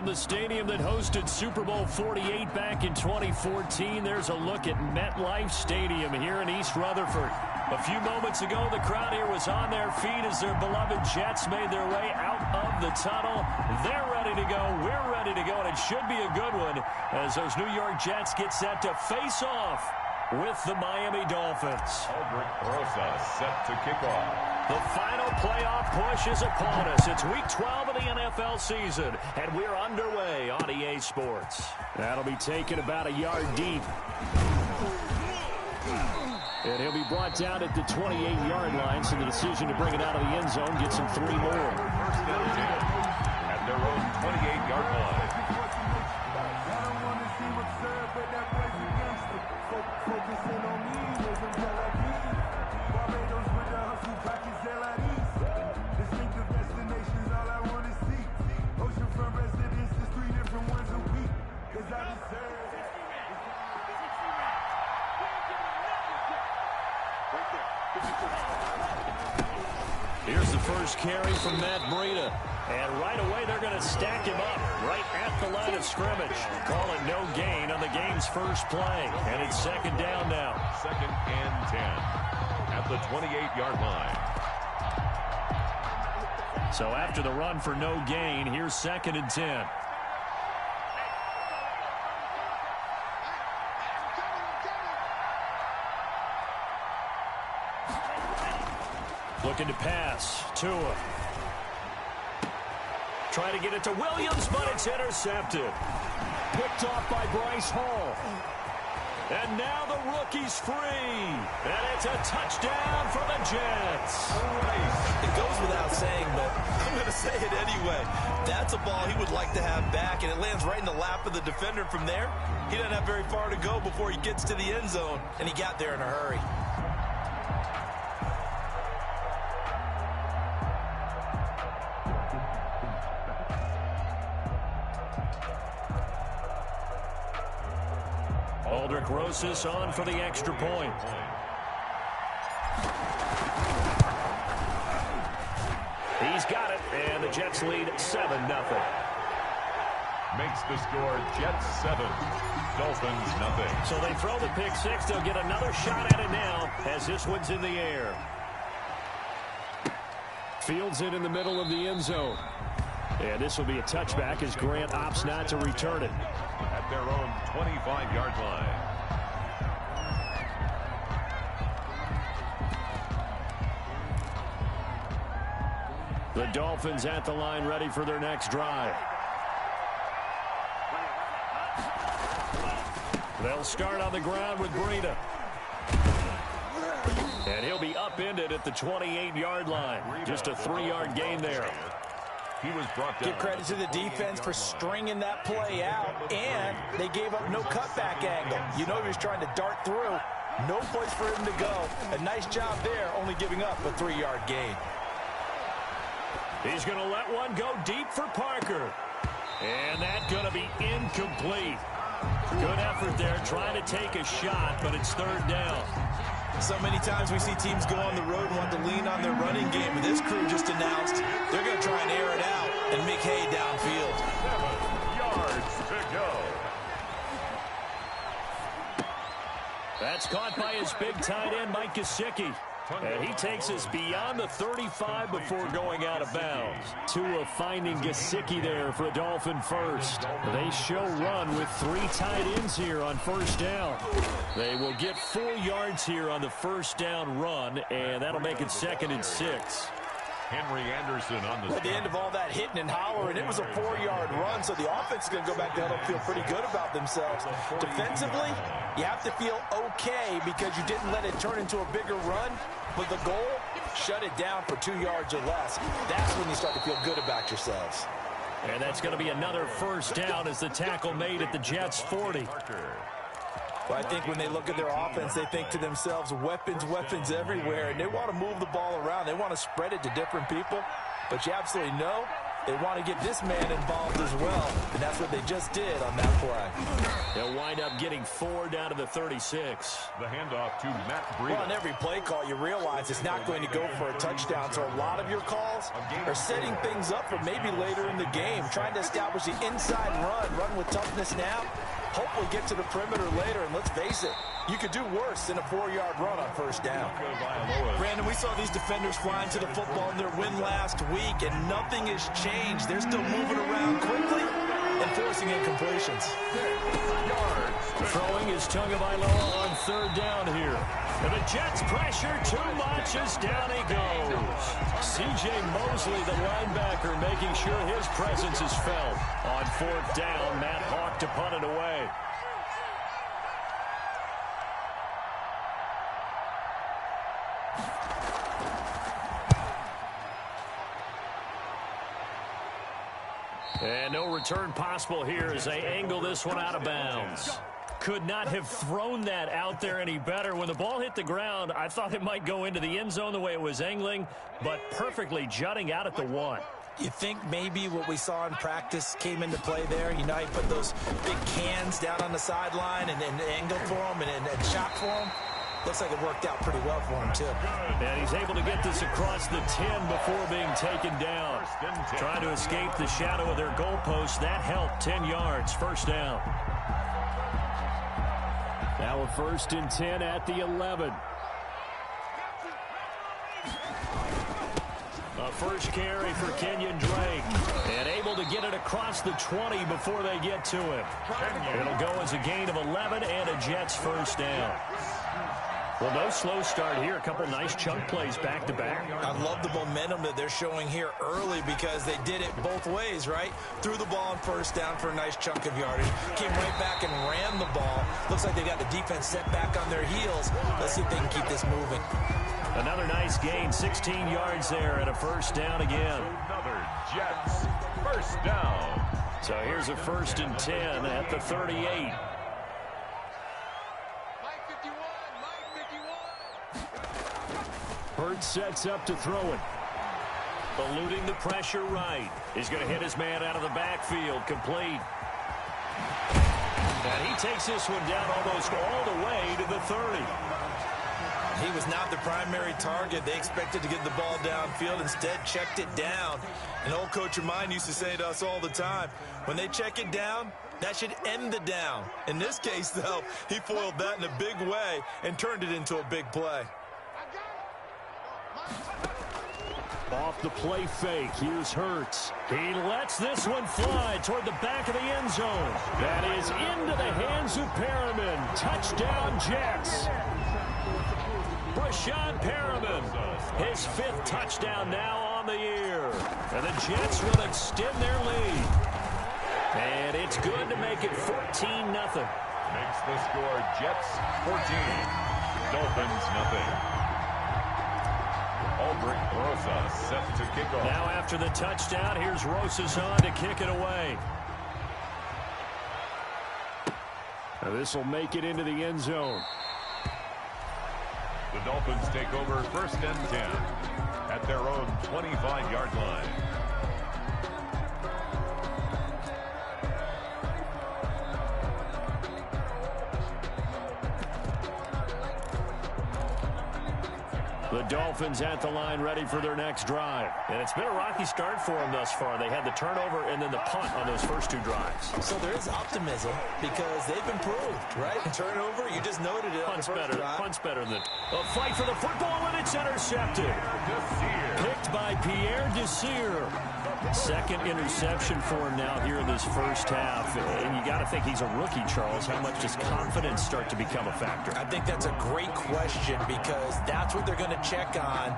From the stadium that hosted Super Bowl 48 back in 2014, there's a look at MetLife Stadium here in East Rutherford. A few moments ago, the crowd here was on their feet as their beloved Jets made their way out of the tunnel. They're ready to go. We're ready to go, and it should be a good one as those New York Jets get set to face off with the Miami Dolphins. Aldrich Rosa set to kick off. The final playoff push is upon us. It's Week 12 of the NFL season, and we're underway on EA Sports. That'll be taken about a yard deep. And he'll be brought down at the 28-yard line, so the decision to bring it out of the end zone gets him 3 more. First and 10 at their own 28-yard line. Here's the first carry from Matt Breida. And right away, they're going to stack him up right at the line of scrimmage. Call it no gain on the game's first play. And it's second down now. Second and 10 at the 28-yard line. So after the run for no gain, here's second and 10. Looking to pass. Tua. Trying to get it to Williams, but it's intercepted. Picked off by Bryce Hall. And now the rookie's free. And it's a touchdown for the Jets. It goes without saying, but I'm going to say it anyway. That's a ball he would like to have back, and it lands right in the lap of the defender from there. He doesn't have very far to go before he gets to the end zone, and he got there in a hurry. Aldrich Rosas on for the extra point. He's got it, and the Jets lead 7-0. Makes the score Jets 7, Dolphins nothing. So they throw the pick six. They'll get another shot at it now as this one's in the air. Fields it in the middle of the end zone. And this will be a touchback as Grant opts not to return it. At their own 25-yard line. The Dolphins at the line ready for their next drive. They'll start on the ground with Breida. And he'll be upended at the 28-yard line. Just a 3-yard gain there. He was brought down. Give credit to the defense for stringing that play out, and they gave up no cutback angle. You know he was trying to dart through. No place for him to go. A nice job there, only giving up a 3-yard gain. He's going to let one go deep for Parker. And that's going to be incomplete. Good effort there, trying to take a shot, but it's third down. So many times we see teams go on the road and want to lean on their running game. But this crew just announced they're going to try and air it out and make hay downfield. 7 yards to go. That's caught by his big tight end, Mike Gesicki. And he takes us beyond the 35 before going out of bounds. Tua finding Gesicki there for a Dolphin first. They show run with 3 tight ends here on first down. They will get 4 yards here on the first down run, and that'll make it second and 6. Henry Anderson on the At the end of all that hitting and hollering, it was a 4-yard run, so the offense is going to go back there and feel pretty good about themselves. Defensively, you have to feel okay because you didn't let it turn into a bigger run, but the goal, shut it down for 2 yards or less. That's when you start to feel good about yourselves. And that's going to be another first down as the tackle made at the Jets' 40. Well, I think when they look at their offense, they think to themselves, weapons, weapons everywhere, and they want to move the ball around. They want to spread it to different people, but you absolutely know They want to get this man involved as well, and that's what they just did on that play. They'll wind up getting 4 down to the 36. The handoff to Matt Breida. Well, on every play call, you realize it's not going to go for a touchdown, so a lot of your calls are setting things up for maybe later in the game, trying to establish the inside run with toughness now, hopefully get to the perimeter later, and let's face it, you could do worse than a 4-yard run on first down. Brandon, we saw these defenders flying to the football in their win last week, and nothing has changed. They're still moving around quickly and forcing incompletions. Throwing is Tagovailoa on 3rd down here. And the Jets pressure too much as down he goes. C.J. Mosley, the linebacker, making sure his presence is felt. On 4th down, Matt Hawk to punt it away. And no return possible here as they angle this one out of bounds. Could not have thrown that out there any better. When the ball hit the ground, I thought it might go into the end zone the way it was angling, but perfectly jutting out at the 1. You think maybe what we saw in practice came into play there? You know, he put those big cans down on the sideline and angled for him and shot for him. Looks like it worked out pretty well for him, too. And he's able to get this across the 10 before being taken down. Trying to escape the shadow of their goalpost. That helped. 10 yards. First down. Now a 1st and 10 at the 11. A first carry for Kenyon Drake. And able to get it across the 20 before they get to him. It'll go as a gain of 11 and a Jets first down. Well, no slow start here. A couple nice chunk plays back-to-back. I love the momentum that they're showing here early because they did it both ways, right? Threw the ball on 1st down for a nice chunk of yardage. Came right back and ran the ball. Looks like they got the defense set back on their heels. Let's see if they can keep this moving. Another nice gain. 16 yards there and a first down again. Another Jets first down. So here's a 1st and 10 at the 38. Hurts sets up to throw it. Eluding the pressure right. He's going to hit his man out of the backfield. Complete. And he takes this one down almost all the way to the 30. He was not the primary target. They expected to get the ball downfield. Instead, checked it down. An old coach of mine used to say to us all the time, when they check it down, that should end the down. In this case, though, he foiled that in a big way and turned it into a big play. Off the play fake, here's Hurts. He lets this one fly toward the back of the end zone. That is into the hands of Perriman. Touchdown, Jets. Brashad Perriman, his 5th touchdown now on the year. And the Jets will extend their lead. And it's good to make it 14-0. Makes the score Jets 14, Dolphins nothing. Albrecht Rosa set to kick off. Now after the touchdown, here's Rosas on to kick it away. Now this will make it into the end zone. The Dolphins take over 1st and 10 at their own 25-yard line. The Dolphins at the line ready for their next drive. And it's been a rocky start for them thus far. They had the turnover and then the punt on those first 2 drives. So there is optimism because they've improved, right? Turnover, you just noted it. Punt's better than a fight for the football, and it's intercepted. Picked by Pierre Desir. 2nd interception for him now here in this first half. And you got to think he's a rookie, Charles. How much does confidence start to become a factor? I think that's a great question because that's what they're going to check on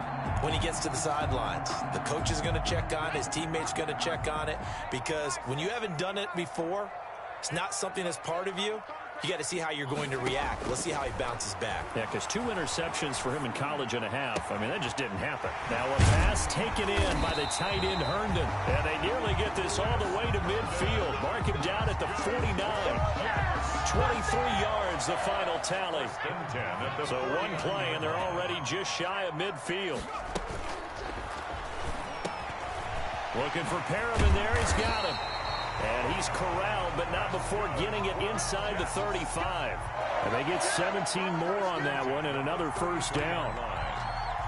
when he gets to the sidelines. The coach is going to check on it. His teammates going to check on it because when you haven't done it before, it's not something that's part of you. You got to see how you're going to react. Let's see how he bounces back. Yeah, because 2 interceptions for him in college and a half. I mean, that just didn't happen. Now a pass taken in by the tight end Herndon. And they nearly get this all the way to midfield. Mark him down at the 49. 23 yards, the final tally. So 1 play, and they're already just shy of midfield. Looking for Perriman there. He's got him. And he's corralled, but not before getting it inside the 35. And they get 17 more on that one and another first down.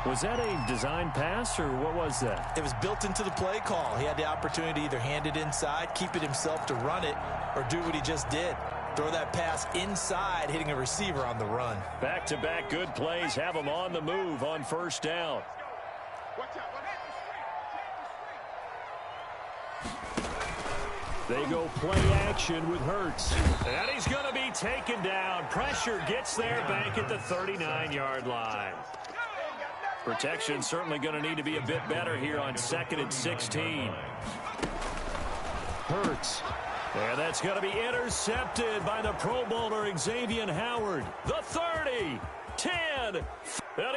Was that a design pass, or what was that? It was built into the play call. He had the opportunity to either hand it inside, keep it himself to run it, or do what he just did. Throw that pass inside, hitting a receiver on the run. Back-to-back good plays have him on the move on first down. They go play action with Hurts. And he's going to be taken down. Pressure gets there back at the 39-yard line. Protection certainly going to need to be a bit better here on 2nd and 16. Hurts. And that's going to be intercepted by the Pro Bowler Xavier Howard. The 30, 10, and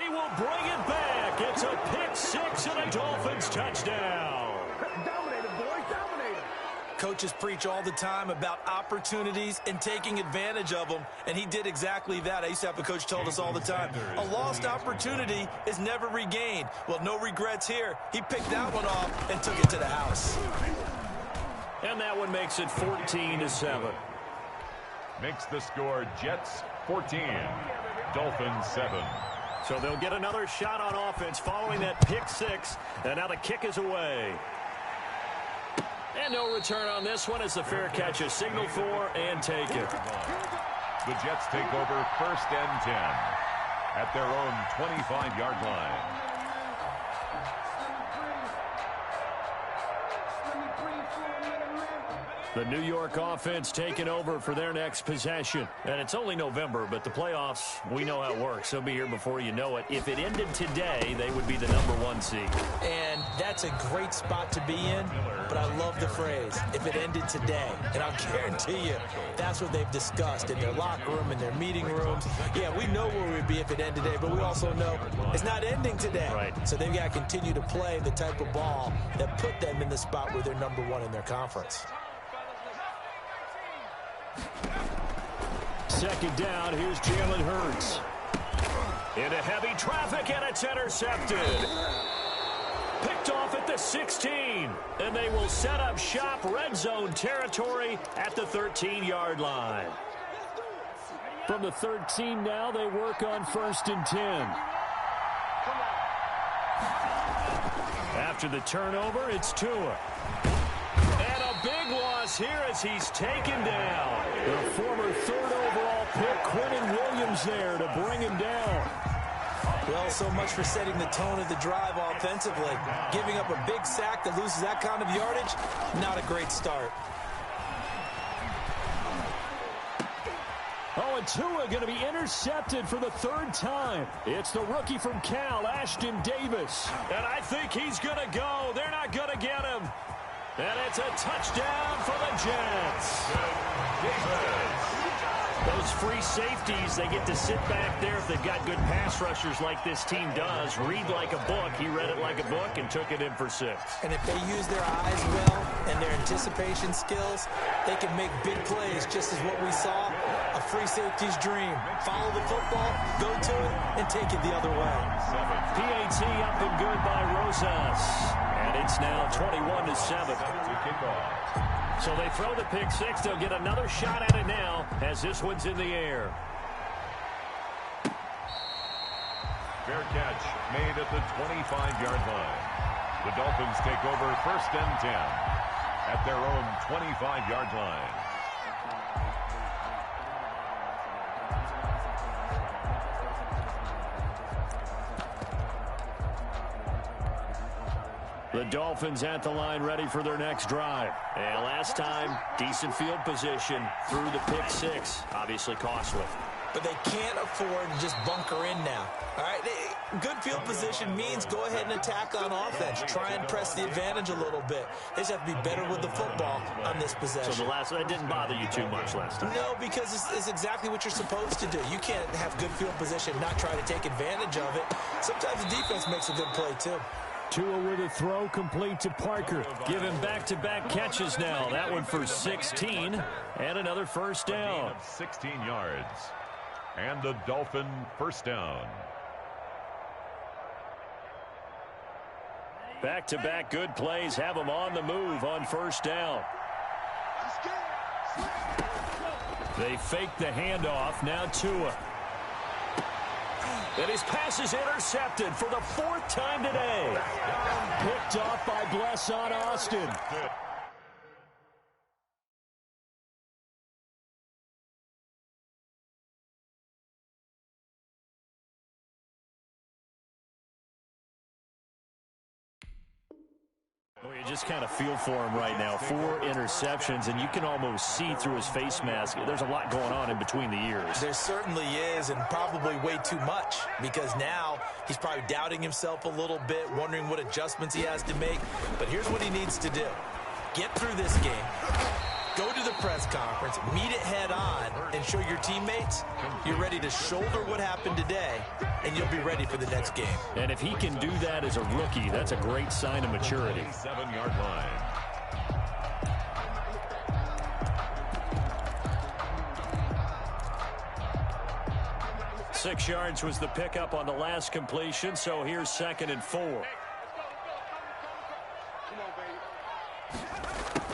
he will bring it back. It's a pick six and a Dolphins touchdown. Coaches preach all the time about opportunities and taking advantage of them, and he did exactly that. I used to have a coach told us all the time, a lost opportunity is never regained. Well, no regrets here. He picked that one off and took it to the house. And that one makes it 14-7. Makes the score Jets 14, Dolphins 7. So they'll get another shot on offense following that pick six, and now the kick is away. And no return on this one as the fair catch is signaled for and taken. The Jets take over 1st and 10 at their own 25-yard line. The New York offense taking over for their next possession. And it's only November, but the playoffs, we know how it works. They'll be here before you know it. If it ended today, they would be the #1 seed. And that's a great spot to be in, but I love the phrase, if it ended today. And I'll guarantee you, that's what they've discussed in their locker room, in their meeting rooms. Yeah, we know where we'd be if it ended today, but we also know it's not ending today. Right. So they've got to continue to play the type of ball that put them in the spot where they're #1 in their conference. 2nd down, here's Jalen Hurts. Into heavy traffic, and it's intercepted. Picked off at the 16, and they will set up shop red zone territory at the 13-yard line. From the 13 now, they work on 1st and 10. After the turnover, it's Tua. And a big loss here as he's taken down. The former 3rd overall pick, Quentin Williams, there to bring him down. Well, so much for setting the tone of the drive offensively. Giving up a big sack that loses that kind of yardage, not a great start. Oh, and Tua going to be intercepted for the 3rd time. It's the rookie from Cal, Ashton Davis. And I think he's going to go. They're not going to get him. And it's a touchdown for the Jets. Those free safeties, they get to sit back there if they've got good pass rushers like this team does. Read like a book. He read it like a book and took it in for 6. And if they use their eyes well and their anticipation skills, they can make big plays, just as what we saw, a free safety's dream. Follow the football, go to it, and take it the other way. PAT up and good by Rosas. And it's now 21-7. So they throw the pick six. They'll get another shot at it now as this one's in the air. Fair catch made at the 25-yard line. The Dolphins take over 1st and 10 at their own 25-yard line. The Dolphins at the line ready for their next drive. And last time, decent field position through the pick six. Obviously costly. But they can't afford to just bunker in now. All right, good field position means go ahead and attack on offense. Try and press the advantage a little bit. They just have to be better with the football on this possession. So that didn't bother you too much last time? No, because it's exactly what you're supposed to do. You can't have good field position and not try to take advantage of it. Sometimes the defense makes a good play, too. Tua with a throw complete to Parker. Give him back-to-back catches now. That one for 16 and another first down. 16 yards and the Dolphin first down. Back-to-back good plays have them on the move on first down. They fake the handoff. Now Tua. And his pass is intercepted for the 4th time today. Picked off by Blesson Austin. Well, you just kind of feel for him right now. 4 interceptions, and you can almost see through his face mask. There's a lot going on in between the ears. There certainly is, and probably way too much, because now he's probably doubting himself a little bit, wondering what adjustments he has to make. But here's what he needs to do. Get through this game. Go to the press conference, meet it head on, and show your teammates you're ready to shoulder what happened today, and you'll be ready for the next game. And if he can do that as a rookie, that's a great sign of maturity. 7-yard line. Six yards was the pickup on the last completion, so here's 2nd and 4.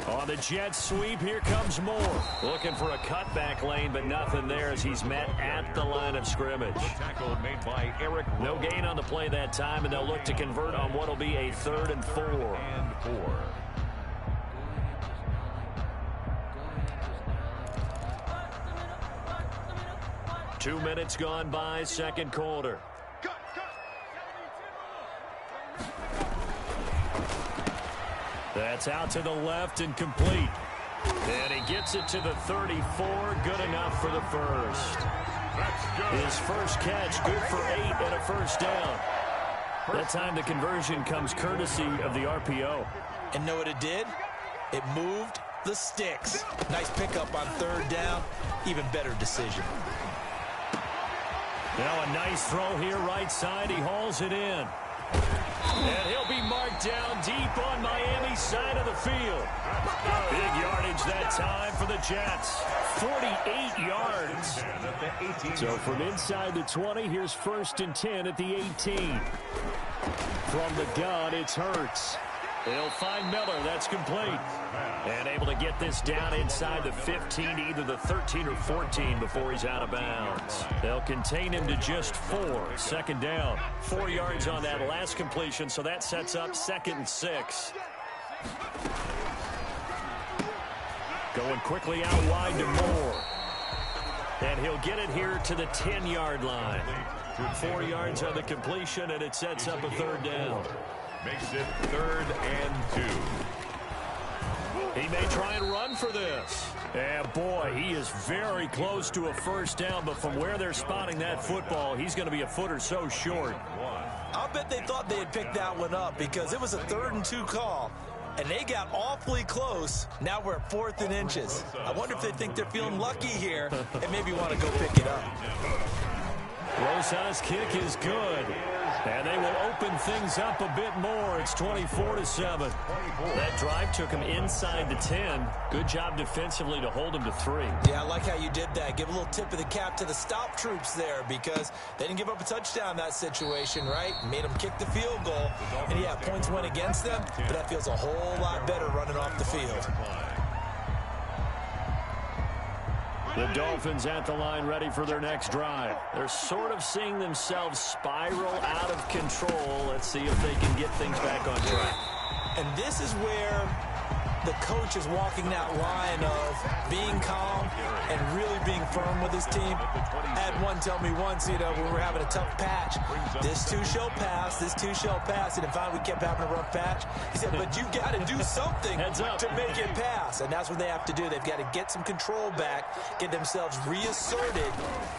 On the jet sweep, here comes Moore. Looking for a cutback lane, but nothing there as he's met at the line of scrimmage. Tackle made by Eric. No gain on the play that time, and they'll look to convert on what will be a 3rd and 4. 2 minutes gone by, 2nd quarter. That's out to the left and complete. And he gets it to the 34. Good enough for the first. His first catch, good for 8 and a first down. That time the conversion comes courtesy of the RPO. And know what it did? It moved the sticks. Nice pickup on 3rd down. Even better decision. Now a nice throw here right side. He hauls it in. And he'll be marked down deep on Miami's side of the field. Big yardage that time for the Jets. 48 yards. So from inside the 20, here's 1st and 10 at the 18. From the gun, it's Hurts. They'll find Miller. That's complete. And able to get this down inside the 15 to either the 13 or 14 before he's out of bounds. They'll contain him to just 4. 2nd down. 4 yards on that last completion, so that sets up 2nd and 6. Going quickly out wide to Moore. And he'll get it here to the 10-yard line. 4 yards on the completion, and it sets up a 3rd down. Makes it 3rd and 2. He may try and run for this. And boy, he is very close to a first down, but from where they're spotting that football, he's going to be a foot or so short. I'll bet they thought they had picked that one up because it was a 3rd and 2 call, and they got awfully close. Now we're at 4th and inches. I wonder if they think they're feeling lucky here and maybe want to go pick it up. Rosa's kick is good. And they will open things up a bit more. It's 24-7. That drive took him inside the 10. Good job defensively to hold him to 3. Yeah, I like how you did that. Give a little tip of the cap to the stop troops there because they didn't give up a touchdown in that situation, right? Made them kick the field goal. And yeah, points went against them, but that feels a whole lot better running off the field. The Dolphins at the line ready for their next drive. They're sort of seeing themselves spiral out of control. Let's see if they can get things back on track. And this is where the coach is walking that line of being calm and really being firm with his team. I had one tell me once, when we were having a tough patch, this too shall pass, this too shall pass. And finally we kept having a rough patch. He said, but you got to do something to make it pass. And that's what they have to do. They've got to get some control back, get themselves reasserted,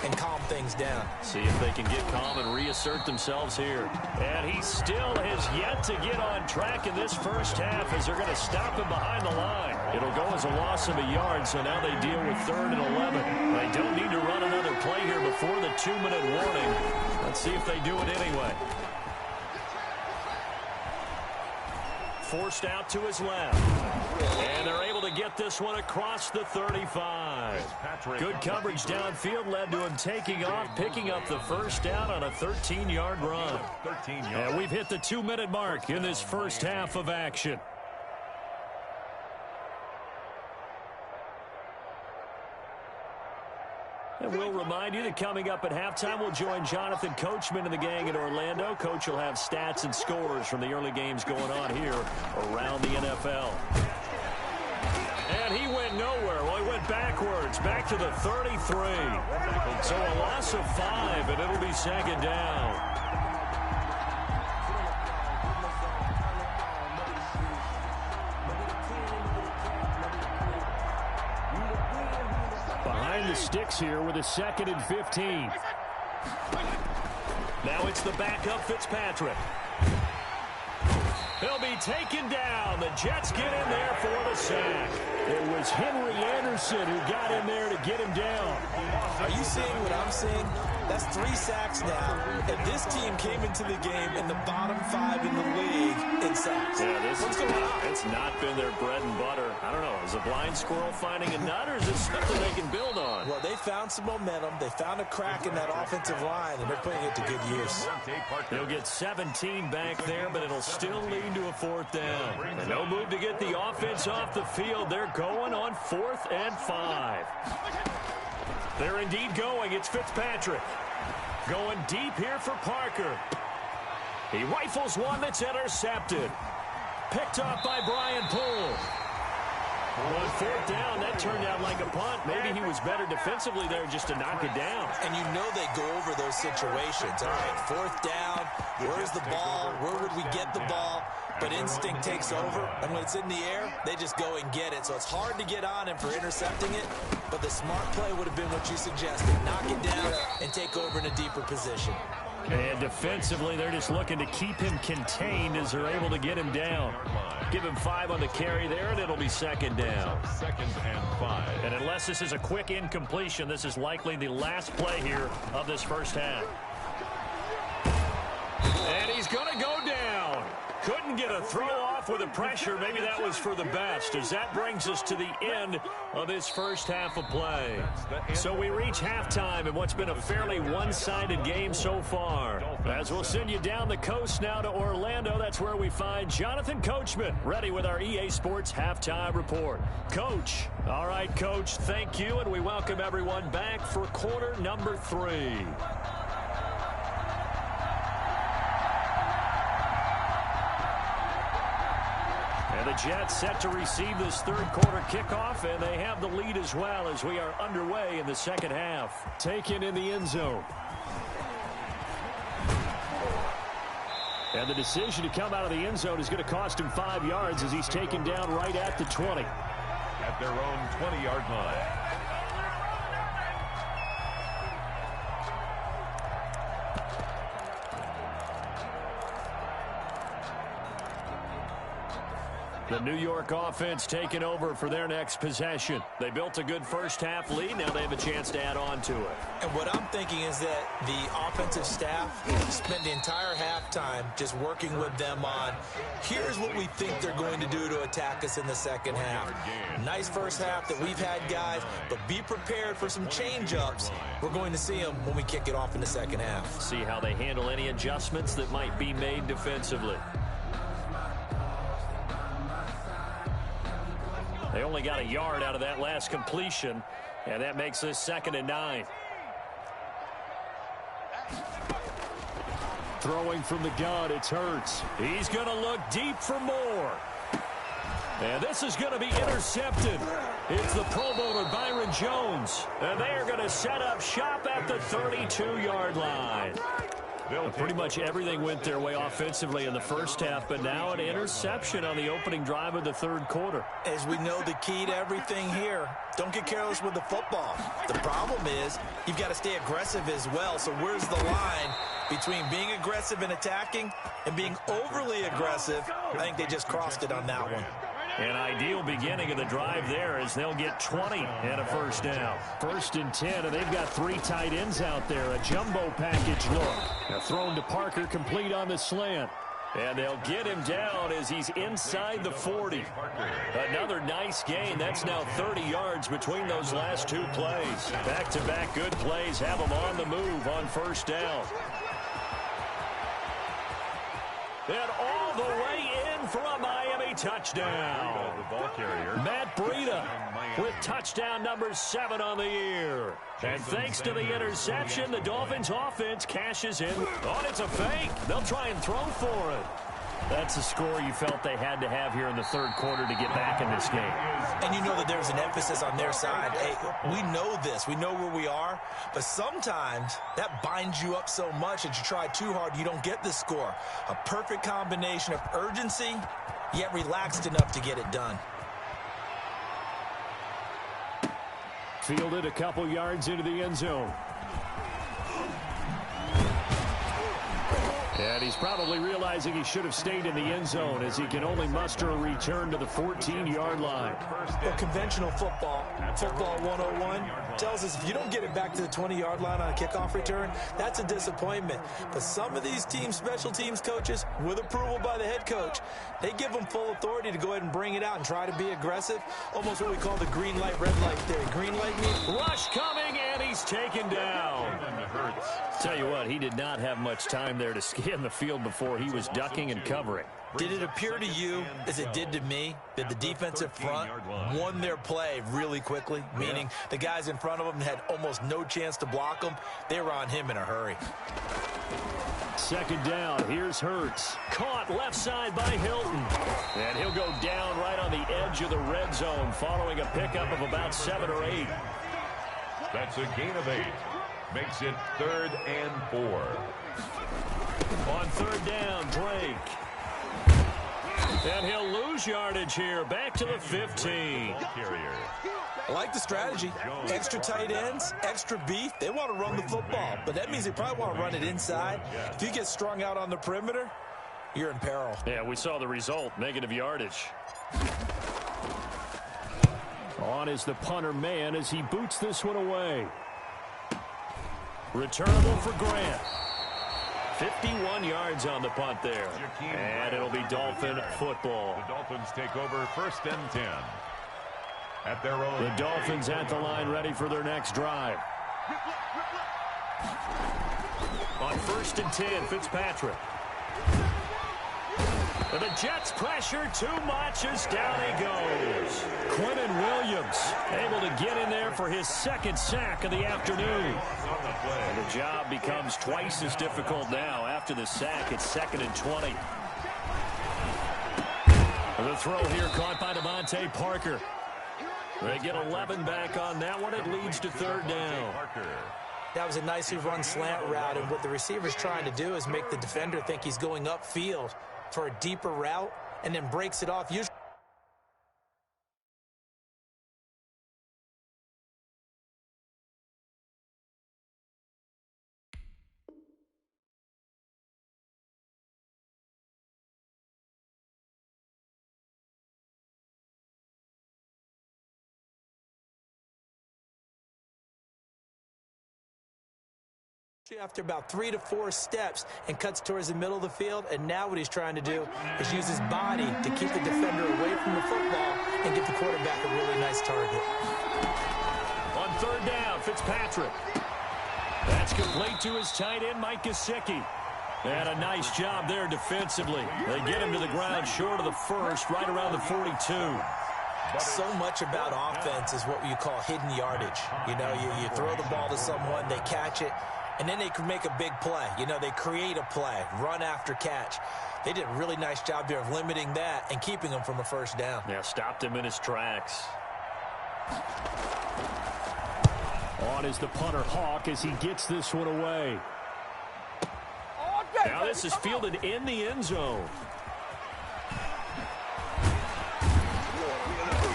and calm things down. See if they can get calm and reassert themselves here. And he still has yet to get on track in this first half as they're going to stop him behind the line. It'll go as a loss of a yard, so now they deal with 3rd and 11. They don't need to run another play here before the 2-minute warning. Let's see if they do it anyway. Forced out to his left. And they're able to get this one across the 35. Good coverage downfield led to him taking off, picking up the first down on a 13-yard run. And we've hit the 2-minute mark in this first half of action. And we'll remind you that coming up at halftime, we'll join Jonathan Coachman and the gang in Orlando. Coach will have stats and scores from the early games going on here around the NFL. And he went nowhere. Well, he went backwards, back to the 33. So a loss of 5, and it'll be second down. Behind the sticks here with a 2nd and 15. Now it's the backup Fitzpatrick. He'll be taken down. The Jets get in there for the sack. It was Henry Anderson who got in there to get him down. Are you seeing what I'm seeing? That's 3 sacks now. And this team came into the game in the bottom 5 in the league in sacks. Yeah, what's going on? It's not been their bread and butter. I don't know. Is a blind squirrel finding a nut, or is this something they can build on? Well, they found some momentum. They found a crack in that offensive line, and they're putting it to good use. They'll get 17 back there, but it'll still lead to a 4th down. And no move to get the offense off the field. They're going on 4th and 5. They're indeed going. It's Fitzpatrick. Going deep here for Parker. He rifles one that's intercepted. Picked off by Brian Poole. On 4th down, that turned out like a punt. Maybe he was better defensively there just to knock it down. And you know they go over those situations. All right, 4th down, where's the ball? Where would we get the ball? But instinct takes over, and when it's in the air, they just go and get it. So it's hard to get on him for intercepting it, but the smart play would have been what you suggested. Knock it down and take over in a deeper position. And defensively, they're just looking to keep him contained as they're able to get him down. Give him 5 on the carry there, and it'll be 2nd down. 2nd and 5. And unless this is a quick incompletion, this is likely the last play here of this first half. And he's going to go down. Couldn't get a throw off with the pressure. Maybe that was for the best, as that brings us to the end of this first half of play. So we reach halftime in what's been a fairly one-sided game so far. As we'll send you down the coast now to Orlando, that's where we find Jonathan Coachman, ready with our EA Sports Halftime Report. Coach. All right, Coach, thank you, and we welcome everyone back for quarter number 3. And the Jets set to receive this 3rd quarter kickoff, and they have the lead as well as we are underway in the second half. Taken in the end zone. And the decision to come out of the end zone is going to cost him 5 yards as he's taken down right at the 20. At their own 20-yard line. The New York offense taking over for their next possession. They built a good first half lead. Now they have a chance to add on to it. And what I'm thinking is that the offensive staff spent the entire halftime just working with them on, here's what we think they're going to do to attack us in the second half. Nice first half that we've had, guys, but be prepared for some change-ups. We're going to see them when we kick it off in the second half. See how they handle any adjustments that might be made defensively. They only got a yard out of that last completion, and that makes this 2nd and 9. Throwing from the gun, it's Hurts. He's going to look deep for more. And this is going to be intercepted. It's the Pro Bowler Byron Jones. And they are going to set up shop at the 32-yard line. Pretty much everything went their way offensively in the first half, but now an interception on the opening drive of the 3rd quarter. As we know, the key to everything here, don't get careless with the football. The problem is you've got to stay aggressive as well. So where's the line between being aggressive and attacking and being overly aggressive? I think they just crossed it on that one. An ideal beginning of the drive there as they'll get 20 and a first down. 1st and 10, and they've got 3 tight ends out there. A jumbo package look. Now thrown to Parker, complete on the slant. And they'll get him down as he's inside the 40. Another nice gain. That's now 30 yards between those last two plays. Back-to-back good plays have him on the move on first down. And all the way in for a Miami touchdown. The ball carrier. Matt Breida with touchdown number 7 on the year. And thanks to the interception, the Dolphins offense cashes in. Oh, it's a fake. They'll try and throw for it. That's the score you felt they had to have here in the third quarter to get back in this game. And you know that there's an emphasis on their side. Hey, we know this. We know where we are. But sometimes that binds you up so much that you try too hard, you don't get the score. A perfect combination of urgency, yet relaxed enough to get it done. Fielded a couple yards into the end zone. And he's probably realizing he should have stayed in the end zone as he can only muster a return to the 14-yard line. Well, conventional football 101, tells us if you don't get it back to the 20-yard line on a kickoff return, that's a disappointment. But some of these teams, special teams coaches, with approval by the head coach, they give them full authority to go ahead and bring it out and try to be aggressive. Almost what we call the green light, red light theory. Green light means rush coming, and he's taken down. Tell you what, he did not have much time there to scan the field before he was ducking and covering. Did it appear to you, as it did to me, that the defensive front won their play really quickly? Meaning the guys in front of them had almost no chance to block them. They were on him in a hurry. Second down, here's Hurts. Caught left side by Hilton. And he'll go down right on the edge of the red zone following a pickup of about 7 or 8. That's a gain of 8. Makes it 3rd and 4. On third down, Drake. And he'll lose yardage here. Back to the 15. I like the strategy. Extra tight ends, extra beef. They want to run the football, but that means they probably want to run it inside. If you get strung out on the perimeter, you're in peril. Yeah, we saw the result, negative yardage. On is the punter man as he boots this one away. Returnable for Grant. 51 yards on the punt there. And it'll be Dolphin football. The Dolphins take over 1st and 10. At their own. The Dolphins at the line ready for their next drive. On 1st and 10, Fitzpatrick. And the Jets pressure too much as down he goes. Quentin Williams able to get in there for his 2nd sack of the afternoon. And the job becomes twice as difficult now. After the sack, it's 2nd and 20. The throw here caught by Devontae Parker. They get 11 back on that one. It leads to 3rd down. That was a nicely run slant route, and what the receiver's trying to do is make the defender think he's going upfield for a deeper route and then breaks it off. Usually after about 3 to 4 steps and cuts towards the middle of the field, and now what he's trying to do is use his body to keep the defender away from the football and give the quarterback a really nice target. On 3rd down, Fitzpatrick. That's complete to his tight end, Mike Gesicki. And a nice job there defensively. They get him to the ground short of the 1st, right around the 42. So much about offense is what you call hidden yardage. You know, you throw the ball to someone, they catch it, and then they can make a big play. You know, they create a play, run after catch. They did a really nice job there of limiting that and keeping him from a 1st down. Yeah, stopped him in his tracks. On is the punter Hawk as he gets this one away. Now this is fielded in the end zone.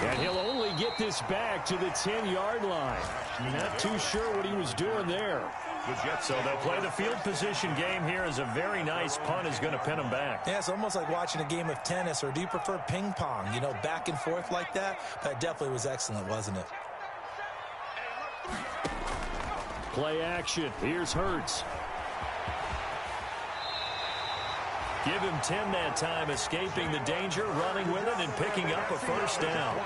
And he'll only get this back to the 10-yard line. Not too sure what he was doing there. So they'll play the field position game here as a very nice punt is going to pin him back. Yeah, it's almost like watching a game of tennis, or do you prefer ping pong? You know, back and forth like that? That definitely was excellent, wasn't it? Play action. Here's Hurts. Give him 10 that time, escaping the danger, running with it, and picking up a first down.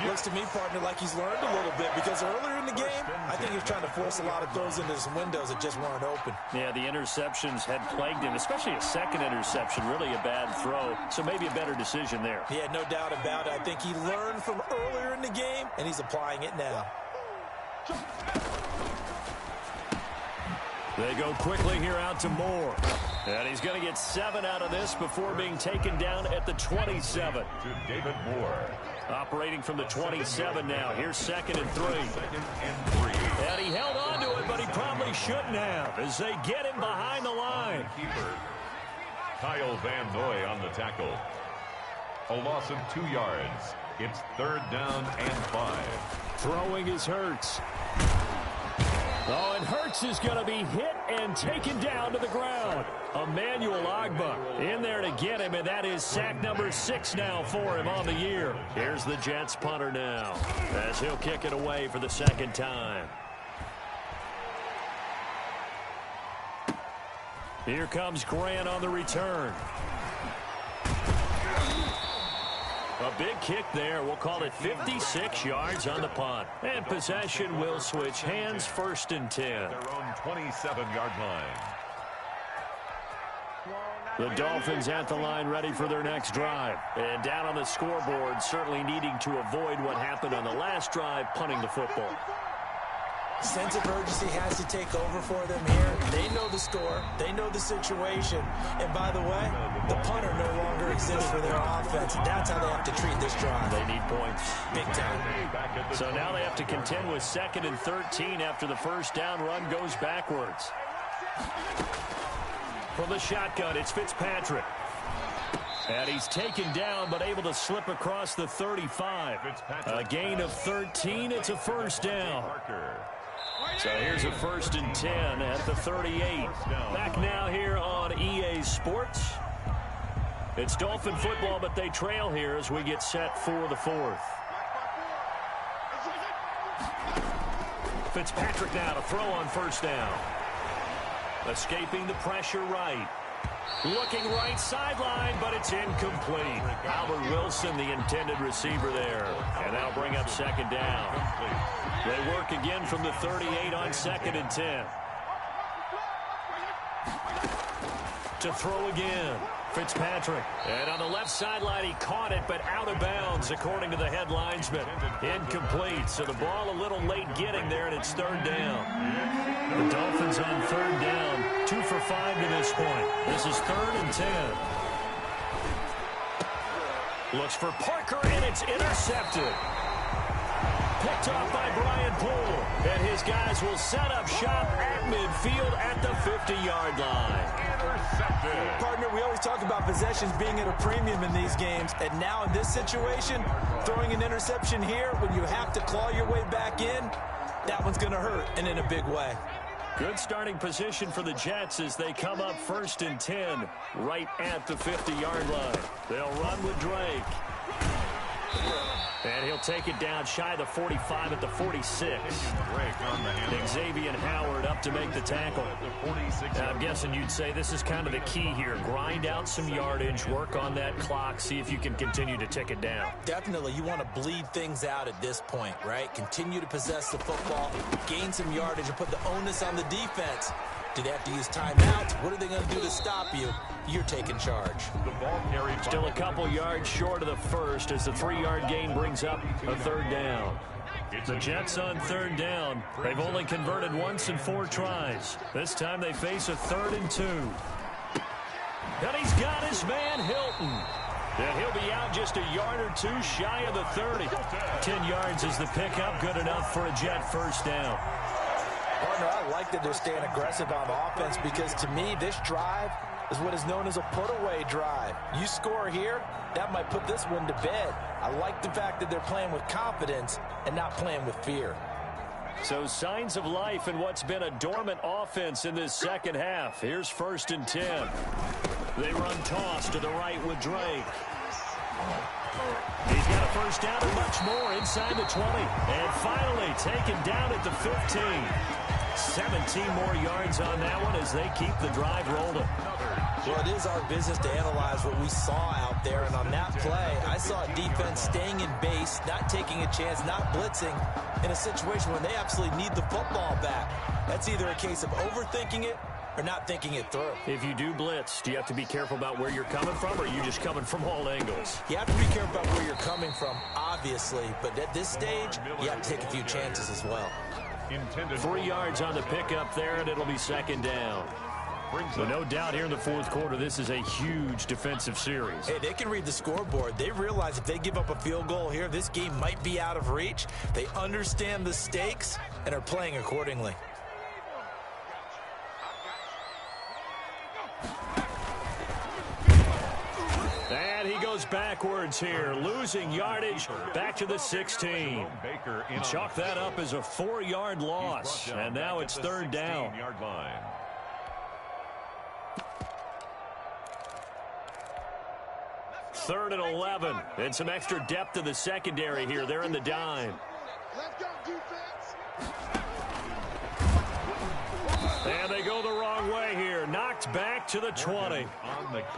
Looks to me, partner, like he's learned a little bit because earlier in the game, I think he was trying to force a lot of throws into some windows that just weren't open. Yeah, the interceptions had plagued him, especially a second interception, really a bad throw. So maybe a better decision there. Yeah, no doubt about it. I think he learned from earlier in the game, and he's applying it now. They go quickly here out to Moore. And he's going to get 7 out of this before being taken down at the 27. To David Moore. Operating from the 27 now. Here's 2nd and 3. And he held on to it, but he probably shouldn't have as they get him behind the line. Keeper Kyle Van Noy on the tackle. A loss of 2 yards. It's 3rd down and 5. Throwing is Hurts. Oh, and Hurts is going to be hit and taken down to the ground. Emmanuel Ogbah in there to get him, and that is sack number 6 now for him on the year. Here's the Jets punter now as he'll kick it away for the 2nd time. Here comes Grant on the return. A big kick there. We'll call it 56 yards on the punt. And possession will switch hands, 1st and 10. Their own 27-yard line. The Dolphins at the line ready for their next drive. And down on the scoreboard, certainly needing to avoid what happened on the last drive, punting the football. Sense of urgency has to take over for them here. They know the score. They know the situation. And by the way, the punter no longer exists for their offense. That's how they have to treat this drive. They need points. Big time. So now they have to contend with 2nd and 13 after the first down run goes backwards. From the shotgun, it's Fitzpatrick. And he's taken down, but able to slip across the 35. A gain of 13. It's a first down. So here's a 1st and 10 at the 38. Back now here on EA Sports. It's Dolphin football, but they trail here as we get set for the 4th. Fitzpatrick now to throw on first down. Escaping the pressure right. Looking right sideline, but it's incomplete. Albert Wilson, the intended receiver there. And that'll bring up 2nd down. They work again from the 38 on 2nd and 10. To throw again. Fitzpatrick. And on the left sideline, he caught it, but out of bounds, according to the head linesman. Incomplete. So the ball a little late getting there, and it's 3rd down. The Dolphins on 3rd down. 2 for 5 to this point. This is 3rd and 10. Looks for Parker, and it's intercepted. Picked off by Brian Poole. And his guys will set up shop at midfield at the 50-yard line. Intercepted. Partner, we always talk about possessions being at a premium in these games. And now in this situation, throwing an interception here when you have to claw your way back in, that one's going to hurt, and in a big way. Good starting position for the Jets as they come up 1st and 10 right at the 50-yard line. They'll run with Drake. And he'll take it down shy of the 45 at the 46. Xavier Howard up to make the tackle. I'm guessing you'd say this is kind of the key here. Grind out some yardage, work on that clock, see if you can continue to tick it down. Definitely, you want to bleed things out at this point, right? Continue to possess the football, gain some yardage, and put the onus on the defense. Do they have to use timeouts? What are they going to do to stop you? You're taking charge. The ball carried. Still a couple yards short of the first as the 3-yard gain brings up a 3rd down. The Jets on 3rd down. They've only converted once in 4 tries. This time they face a 3rd and 2. And he's got his man Hilton. And he'll be out just a yard or 2 shy of the 30. 10 yards is the pickup. Good enough for a Jet first down. Partner, I like that they're staying aggressive on offense because to me, this drive is what is known as a put-away drive. You score here, that might put this one to bed. I like the fact that they're playing with confidence and not playing with fear. So signs of life in what's been a dormant offense in this second half. Here's 1st and 10. They run toss to the right with Drake. He's got a first down and much more inside the 20. And finally taken down at the 15. 17 more yards on that one as they keep the drive rolling. Well, it is our business to analyze what we saw out there, and on that play, I saw a defense staying in base, not taking a chance, not blitzing, in a situation where they absolutely need the football back. That's either a case of overthinking it or not thinking it through. If you do blitz, do you have to be careful about where you're coming from, or are you just coming from all angles? You have to be careful about where you're coming from, obviously, but at this stage, you have to take a few chances as well. 3 yards on the pickup there, and it'll be second down. So no doubt here in the fourth quarter, this is a huge defensive series. Hey, they can read the scoreboard. They realize if they give up a field goal here, this game might be out of reach. They understand the stakes and are playing accordingly. And he goes backwards here, losing yardage back to the 16. Chalk that up as a 4-yard loss, and now it's third down. Third and 11, and some extra depth to the secondary here. They're in the dime. Let's go, defense. And they go the wrong way here. Knocked back to the 20.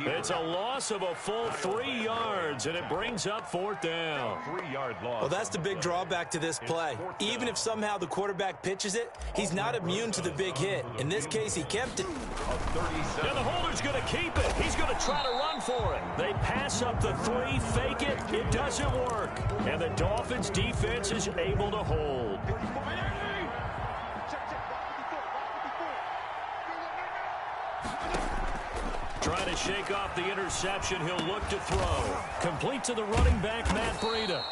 It's a loss of a full 3 yards, and it brings up fourth down. 3-yard loss. Well, that's the big drawback to this play. Even if somehow the quarterback pitches it, he's not immune to the big hit. In this case, he kept it. And the holder's going to keep it. He's going to try to run for it. They pass up the 3, fake it. It doesn't work. And the Dolphins' defense is able to hold. Trying to shake off the interception. He'll look to throw. Complete to the running back, Matt Breida.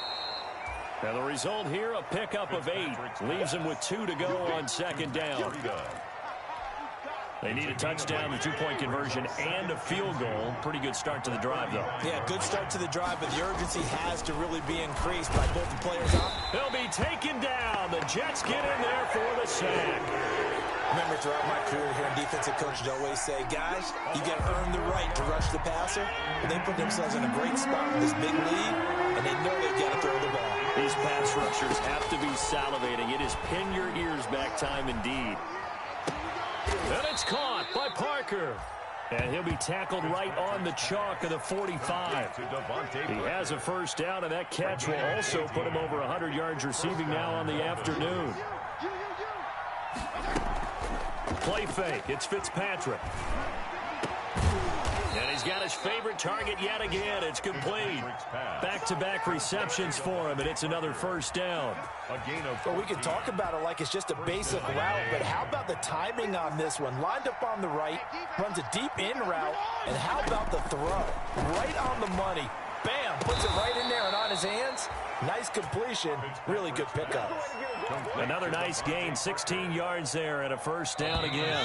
And the result here, a pickup of 8. Leaves him with 2 to go on second down. They need a touchdown, a 2-point conversion, and a field goal. Pretty good start to the drive, though. Yeah, good start to the drive, but the urgency has to really be increased by both the players on. He'll be taken down. The Jets get in there for the sack. Remember, throughout my career here in defensive coaches always say, guys, you got to earn the right to rush the passer. And they put themselves in a great spot with this big lead, and they know they've got to throw the ball. These pass rushers have to be salivating. It is pin your ears back time indeed. And it's caught by Parker. And he'll be tackled right on the chalk of the 45. He has a first down, and that catch will also put him over 100 yards receiving now on the afternoon. Play fake. It's Fitzpatrick. And he's got his favorite target yet again. It's complete. Back-to-back receptions for him, and it's another first down. Well, we can talk about it like it's just a basic route, but how about the timing on this one? Lined up on the right, runs a deep in route, and how about the throw? Right on the money. Bam! Puts it right in there and on his hands. Nice completion. Really good pickup. Another nice gain, 16 yards there and a first down again.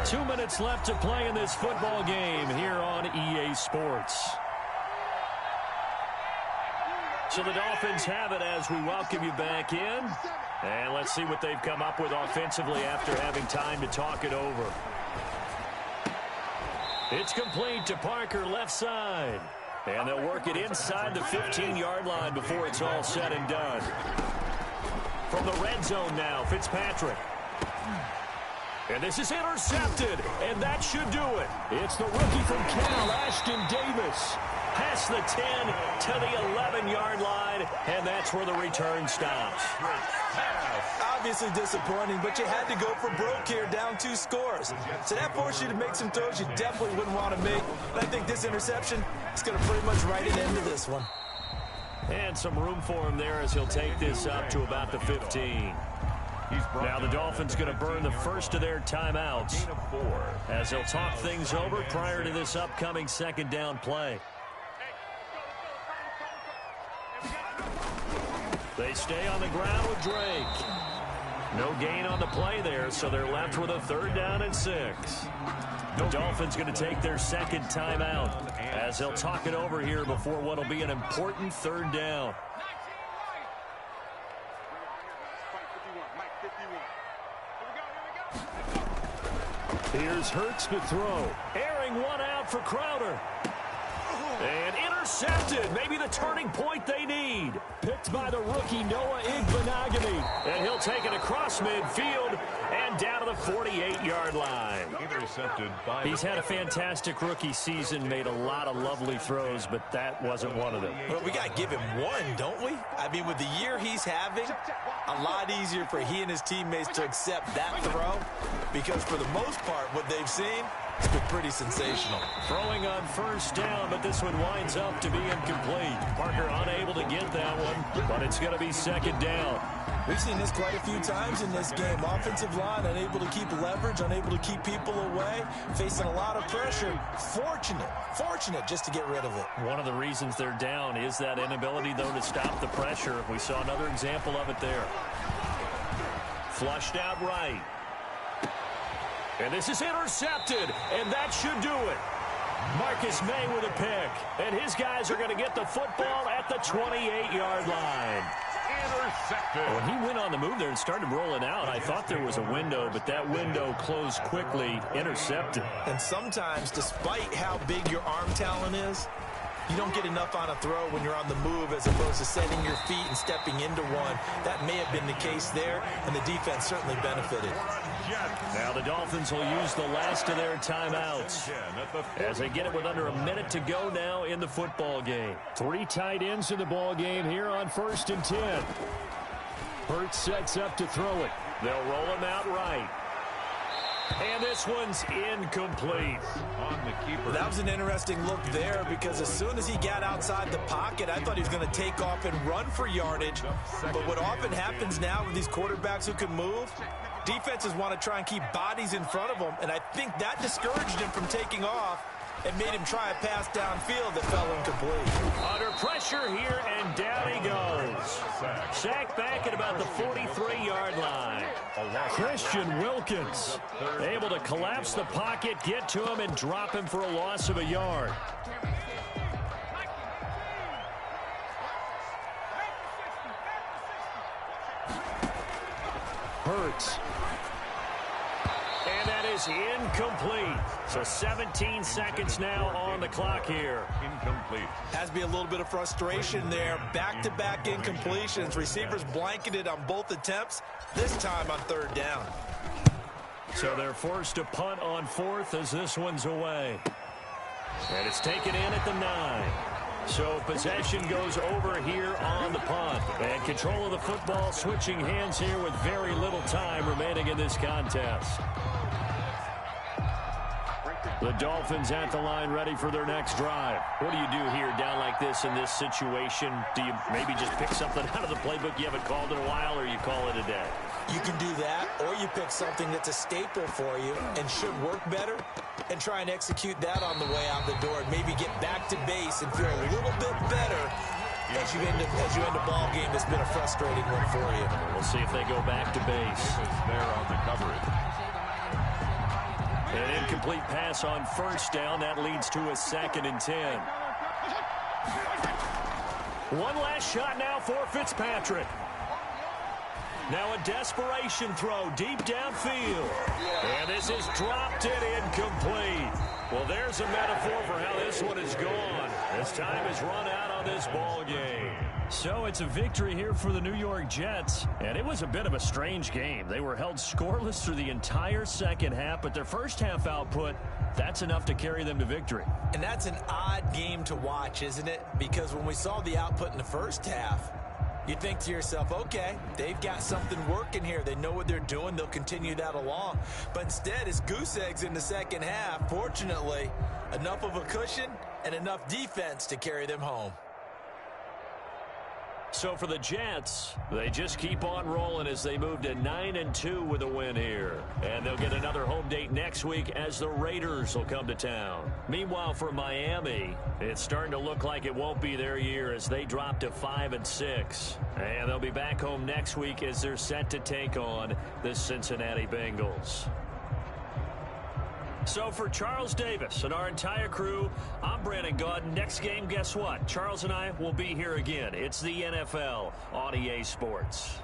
2 minutes left to play in this football game here on EA Sports. So the Dolphins have it as we welcome you back in. And let's see what they've come up with offensively after having time to talk it over. It's complete to Parker, left side. And they'll work it inside the 15-yard line before it's all said and done. From the red zone now, Fitzpatrick. And this is intercepted, and that should do it. It's the rookie from Cal, Ashton Davis. Past the 10 to the 11-yard line, and that's where the return stops. Obviously disappointing, but you had to go for broke here, down 2 scores. So that forced you to make some throws you definitely wouldn't want to make. And I think this interception is going to pretty much write an end to this one. And some room for him there as he'll take this up to about the 15. Now the Dolphins going to burn the first of their timeouts as they'll talk things over prior to this upcoming second down play. They stay on the ground with Drake. No gain on the play there, so they're left with a 3rd down and 6. The Dolphins going to take their second timeout as they'll talk it over here before what will be an important 3rd down. Here's Hurts to throw. Airing one out for Crowder. And intercepted. Maybe the turning point they need. Picked by the rookie Noah Igbenogany. And he'll take it across midfield. And And down to the 48-yard line. Intercepted by... He's had a fantastic rookie season, made a lot of lovely throws, but that wasn't one of them. Well, we got to give him one, don't we? I mean, with the year he's having, a lot easier for he and his teammates to accept that throw, because for the most part, what they've seen, it's been pretty sensational. Throwing on first down, but this one winds up to be incomplete. Parker unable to get that one, but it's going to be second down. We've seen this quite a few times in this game. Offensive line unable to keep leverage, unable to keep people away, facing a lot of pressure. Fortunate just to get rid of it. One of the reasons they're down is that inability, though, to stop the pressure. We saw another example of it there. Flushed out right. And this is intercepted, and that should do it. Marcus May with a pick, and his guys are going to get the football at the 28-yard line. Intercepted. When he went on the move there and started rolling out, I thought there was a window, but that window closed quickly, intercepted. And sometimes, despite how big your arm talent is, you don't get enough on a throw when you're on the move as opposed to setting your feet and stepping into one. That may have been the case there, and the defense certainly benefited. Now the Dolphins will use the last of their timeouts as they get it with under a minute to go now in the football game. 3 tight ends in the ball game here on 1st and 10. Hurts sets up to throw it. They'll roll him out right. And this one's incomplete. On the keeper. That was an interesting look there because as soon as he got outside the pocket, I thought he was going to take off and run for yardage. But what often happens now with these quarterbacks who can move, defenses want to try and keep bodies in front of them, and I think that discouraged him from taking off and made him try a pass downfield that fell incomplete. Under pressure here, and down he goes. Sacked back at about the 43-yard line. Christian Wilkins able to collapse the pocket, get to him, and drop him for a loss of a yard. Hurts. And that is incomplete. So 17 seconds now on the clock here. Incomplete. Has to be a little bit of frustration there. Back-to-back incompletions. Receivers blanketed on both attempts, this time on 3rd down. So they're forced to punt on 4th as this one's away. And it's taken in at the 9. So possession goes over here on the punt. And control of the football switching hands here with very little time remaining in this contest. The Dolphins at the line ready for their next drive. What do you do here down like this in this situation? Do you maybe just pick something out of the playbook you haven't called in a while, or you call it a day? You can do that, or you pick something that's a staple for you and should work better and try and execute that on the way out the door and maybe get back to base and feel a little bit better as you end a ball game that's been a frustrating one for you. We'll see if they go back to base. There on the coverage. An incomplete pass on 1st down. That leads to a 2nd and 10. One last shot now for Fitzpatrick. Now a desperation throw deep downfield. And this is dropped and incomplete. Well, there's a metaphor for how this one is gone. As time has run out on this ball game. So it's a victory here for the New York Jets. And it was a bit of a strange game. They were held scoreless through the entire second half, but their first half output, that's enough to carry them to victory. And that's an odd game to watch, isn't it? Because when we saw the output in the first half, you think to yourself, okay, they've got something working here. They know what they're doing. They'll continue that along. But instead, it's goose eggs in the second half. Fortunately, enough of a cushion and enough defense to carry them home. So for the Jets, they just keep on rolling as they move to 9-2 with a win here. And they'll get another home date next week as the Raiders will come to town. Meanwhile, for Miami, it's starting to look like it won't be their year as they drop to 5-6. And they'll be back home next week as they're set to take on the Cincinnati Bengals. So for Charles Davis and our entire crew, I'm Brandon Gaudin. Next game, guess what? Charles and I will be here again. It's the NFL on EA Sports.